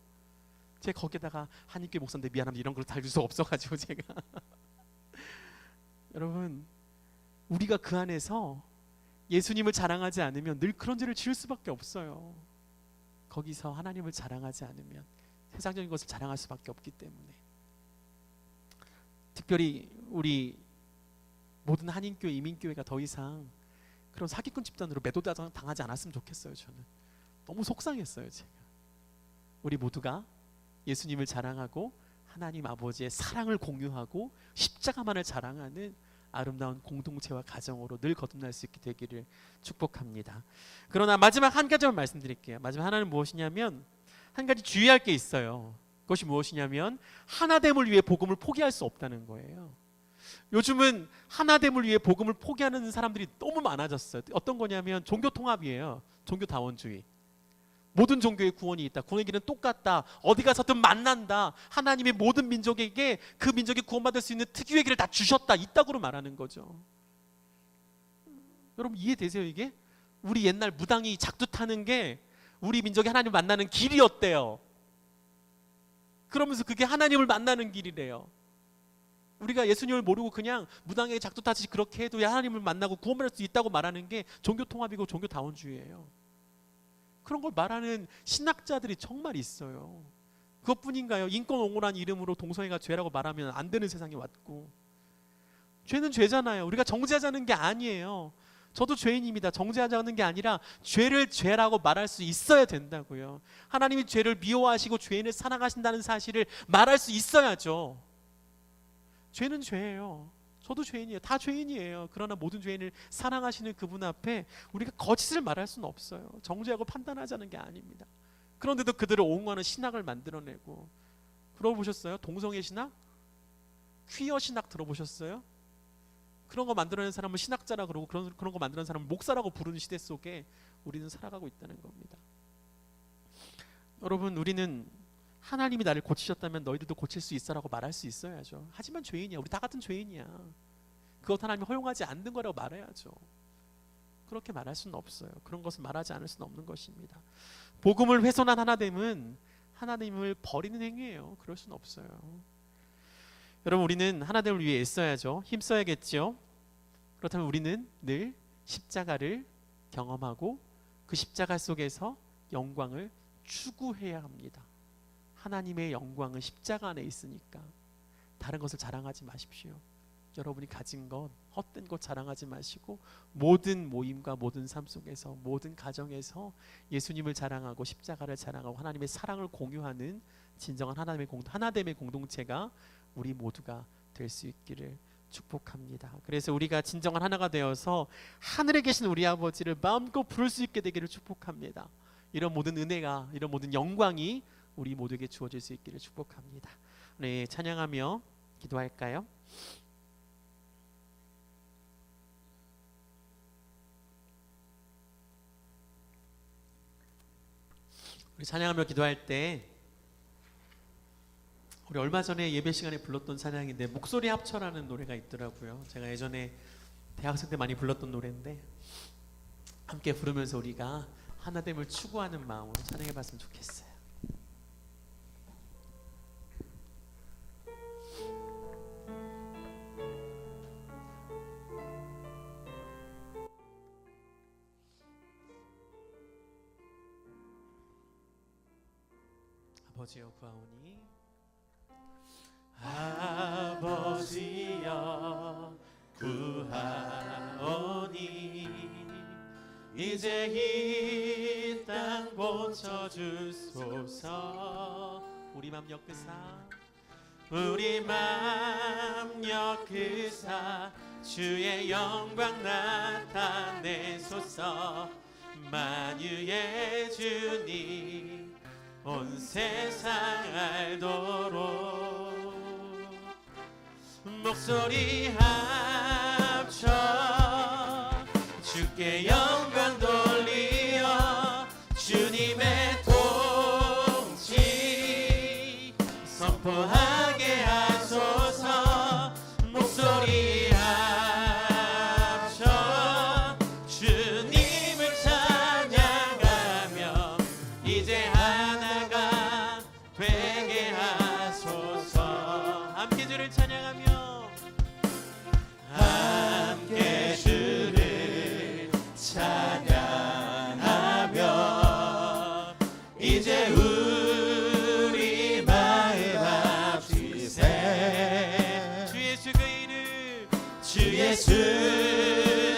제가 거기에다가 한인교회 목사인데 미안합니다 이런 걸 달줄 수 없어가지고 제가 여러분, 우리가 그 안에서 예수님을 자랑하지 않으면 늘 그런 죄를 지을 수밖에 없어요. 거기서 하나님을 자랑하지 않으면 세상적인 것을 자랑할 수밖에 없기 때문에, 특별히 우리 모든 한인교회, 이민교회가 더 이상 그런 사기꾼 집단으로 매도당하지 않았으면 좋겠어요. 저는 너무 속상했어요. 제가 우리 모두가 예수님을 자랑하고 하나님 아버지의 사랑을 공유하고 십자가만을 자랑하는 아름다운 공동체와 가정으로 늘 거듭날 수 있게 되기를 축복합니다. 그러나 마지막 한 가지만 말씀드릴게요. 마지막 하나는 무엇이냐면, 한 가지 주의할 게 있어요. 그것이 무엇이냐면 하나됨을 위해 복음을 포기할 수 없다는 거예요. 요즘은 하나됨을 위해 복음을 포기하는 사람들이 너무 많아졌어요. 어떤 거냐면 종교 통합이에요. 종교 다원주의. 모든 종교의 구원이 있다. 구원의 길은 똑같다. 어디 가서든 만난다. 하나님의 모든 민족에게 그 민족이 구원받을 수 있는 특유의 길을 다 주셨다. 이따구로 말하는 거죠. 여러분 이해되세요 이게? 우리 옛날 무당이 작두 타는 게 우리 민족이 하나님을 만나는 길이었대요. 그러면서 그게 하나님을 만나는 길이래요. 우리가 예수님을 모르고 그냥 무당에게 작두 타듯이 그렇게 해도 하나님을 만나고 구원받을 수 있다고 말하는 게 종교 통합이고 종교 다원주의예요. 그런 걸 말하는 신학자들이 정말 있어요. 그것뿐인가요? 인권옹호란 이름으로 동성애가 죄라고 말하면 안 되는 세상이 왔고, 죄는 죄잖아요. 우리가 정죄하자는 게 아니에요. 저도 죄인입니다. 정죄하자는 게 아니라 죄를 죄라고 말할 수 있어야 된다고요. 하나님이 죄를 미워하시고 죄인을 사랑하신다는 사실을 말할 수 있어야죠. 죄는 죄예요. 저도 죄인이에요. 다 죄인이에요. 그러나 모든 죄인을 사랑하시는 그분 앞에 우리가 거짓을 말할 수는 없어요. 정죄하고 판단하자는 게 아닙니다. 그런데도 그들을 옹호하는 신학을 만들어내고, 들어보셨어요? 동성애 신학? 퀴어 신학 들어보셨어요? 그런 거 만들어낸 사람은 신학자라 그러고 그런 거 만들어낸 사람은 목사라고 부르는 시대 속에 우리는 살아가고 있다는 겁니다. 여러분, 우리는 하나님이 나를 고치셨다면 너희들도 고칠 수 있어라고 말할 수 있어야죠. 하지만 죄인이야. 우리 다 같은 죄인이야. 그것 하나님이 허용하지 않는 거라고 말해야죠. 그렇게 말할 수는 없어요. 그런 것을 말하지 않을 수는 없는 것입니다. 복음을 훼손한 하나됨은 하나님을 버리는 행위예요. 그럴 수는 없어요. 여러분, 우리는 하나됨을 위해 애써야죠. 힘써야겠죠. 그렇다면 우리는 늘 십자가를 경험하고 그 십자가 속에서 영광을 추구해야 합니다. 하나님의 영광은 십자가 안에 있으니까 다른 것을 자랑하지 마십시오. 여러분이 가진 것, 헛된 것 자랑하지 마시고 모든 모임과 모든 삶 속에서, 모든 가정에서 예수님을 자랑하고 십자가를 자랑하고 하나님의 사랑을 공유하는 진정한 하나됨의 공동체가 우리 모두가 될 수 있기를 축복합니다. 그래서 우리가 진정한 하나가 되어서 하늘에 계신 우리 아버지를 마음껏 부를 수 있게 되기를 축복합니다. 이런 모든 은혜가, 이런 모든 영광이 우리 모두에게 주어질 수 있기를 축복합니다. 네, 찬양하며 기도할까요? 우리 찬양하며 기도할 때, 우리 얼마 전에 예배 시간에 불렀던 찬양인데 목소리 합쳐라는 노래가 있더라고요. 제가 예전에 대학생 때 많이 불렀던 노래인데 함께 부르면서 우리가 하나됨을 추구하는 마음으로 찬양해 봤으면 좋겠어요. 아버지여 구하오니, 아버지여 구하오니, 이제 이 땅 고쳐주소서. 우리 맘 엮으사 우리 맘 엮으사 주의 영광 나타내소서. 만유의 주님 온 세상 알도록 목소리 합쳐 주께 영광 돌리어 주님의 통치 선포하게 하소서. 목소리 합쳐 주님을 찬양하며 이제 하나가 되게 하소서. 함께 주를 찬양하며 함께 주를 찬양하며 이제 우리 마음 합치세. 주 예수 그 이름 주 예수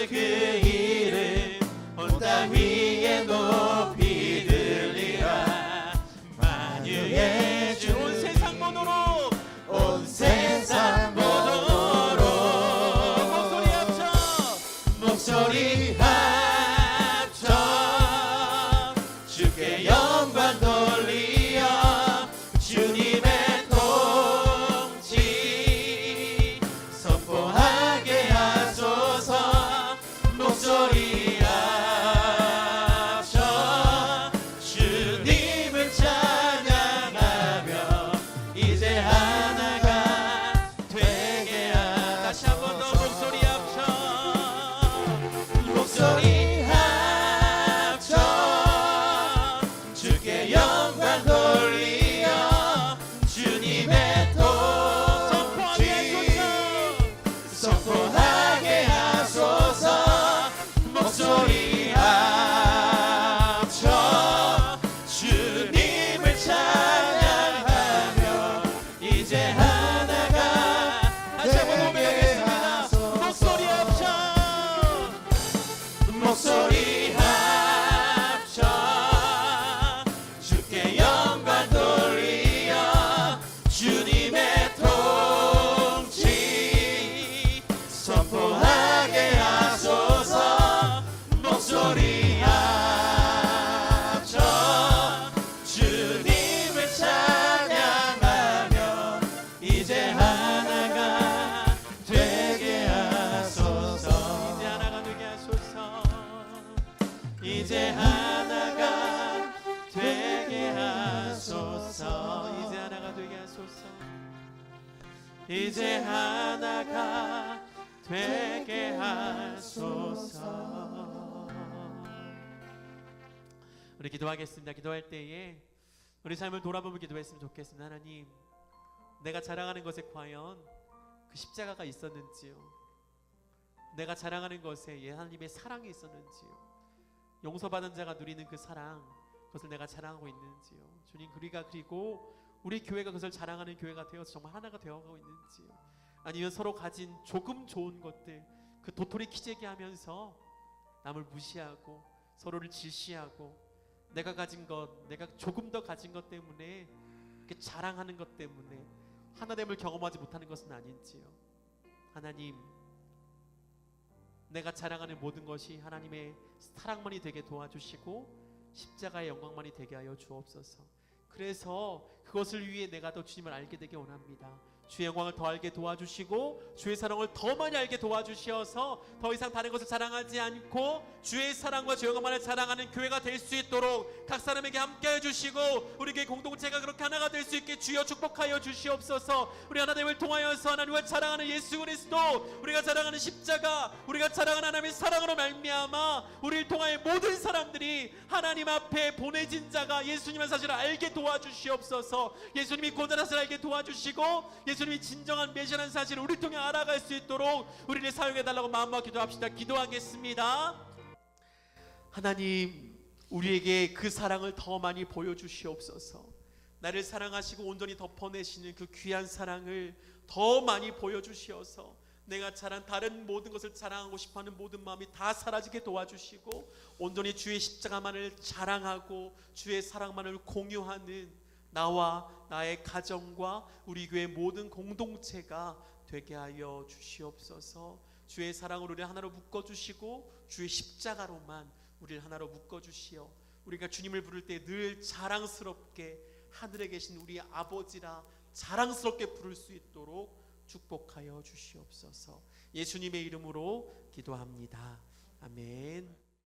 그 이름 온 땅 위에 높이 들리라. 만유의 주 온 세상 모도록 온 세상 모도록 목소리 합쳐 목소리 합쳐 주께 영광 돌리어 주님의 통치 선포하게 하소서. 목소리 합쳐 주님을 찬양하며 이제 하나가 되게 하소서. 다시 한 번 더 목소리 합쳐 목소리 합쳐 주께 영광 돌리어 주님의 통치 선포하게 하소서. 목소리 합쳐 주님을 찬양하며 이제 하나가 다시 한번 고백하겠습니다. 목소리 합쳐 목소리 합쳐 주께 영광 돌리어 주님의 통치 선포하게 하소서. 목소리 합쳐 주님을 찬양하며 이제 하나가 되게 하소서. 이제 하나가 되게 하소서. 이제 하나가 되게 하소서. 이제 하나가 되게 하소서. 이제 하나가 되게 하소서. 우리 기도하겠습니다. 기도할 때에 우리 삶을 돌아보며 기도했으면 좋겠습니다. 하나님, 내가 자랑하는 것에 과연 그 십자가가 있었는지요? 내가 자랑하는 것에 하나님의 사랑이 있었는지요? 용서받은 자가 누리는 그 사랑, 그것을 내가 자랑하고 있는지요? 주님, 우리가 그리고 우리 교회가 그것을 자랑하는 교회가 되어서 정말 하나가 되어가고 있는지요? 아니면 서로 가진 조금 좋은 것들, 그 도토리 키재기 하면서 남을 무시하고 서로를 질시하고 내가 가진 것, 내가 조금 더 가진 것 때문에 이렇게 자랑하는 것 때문에 하나됨을 경험하지 못하는 것은 아닌지요? 하나님, 내가 자랑하는 모든 것이 하나님의 사랑만이 되게 도와주시고 십자가의 영광만이 되게 하여 주옵소서. 그래서 그것을 위해 내가 더 주님을 알게 되게 원합니다. 주의 영광을 더 알게 도와주시고 주의 사랑을 더 많이 알게 도와주시어서 더 이상 다른 것을 자랑하지 않고 주의 사랑과 주의 영광만을 자랑하는 교회가 될 수 있도록 각 사람에게 함께해 주시고 우리 교회 공동체가 그렇게 하나가 될 수 있게 주여 축복하여 주시옵소서. 우리 하나님을 통하여서 하나님을 자랑하는 예수 그리스도, 우리가 자랑하는 십자가, 우리가 자랑하는 하나님의 사랑으로 말미암아 우리를 통하여 모든 사람들이 하나님 앞에 보내진 자가 예수님의 사실을 알게 도와주시옵소서. 예수님이 고난한 사실을 알게 도와주시고 예수님이 진정한 메시아라는 사실을 우리 통해 알아갈 수 있도록 우리를 사용해달라고 마음과 기도합시다. 기도하겠습니다. 하나님, 우리에게 그 사랑을 더 많이 보여주시옵소서. 나를 사랑하시고 온전히 덮어내시는 그 귀한 사랑을 더 많이 보여주시어서 내가 다른 모든 것을 자랑하고 싶어하는 모든 마음이 다 사라지게 도와주시고 온전히 주의 십자가만을 자랑하고 주의 사랑만을 공유하는 나와 나의 가정과 우리 교회 모든 공동체가 되게 하여 주시옵소서. 주의 사랑으로 우리를 하나로 묶어주시고 주의 십자가로만 우리를 하나로 묶어주시어 우리가 주님을 부를 때 늘 자랑스럽게 하늘에 계신 우리 아버지라 자랑스럽게 부를 수 있도록 축복하여 주시옵소서. 예수님의 이름으로 기도합니다. 아멘.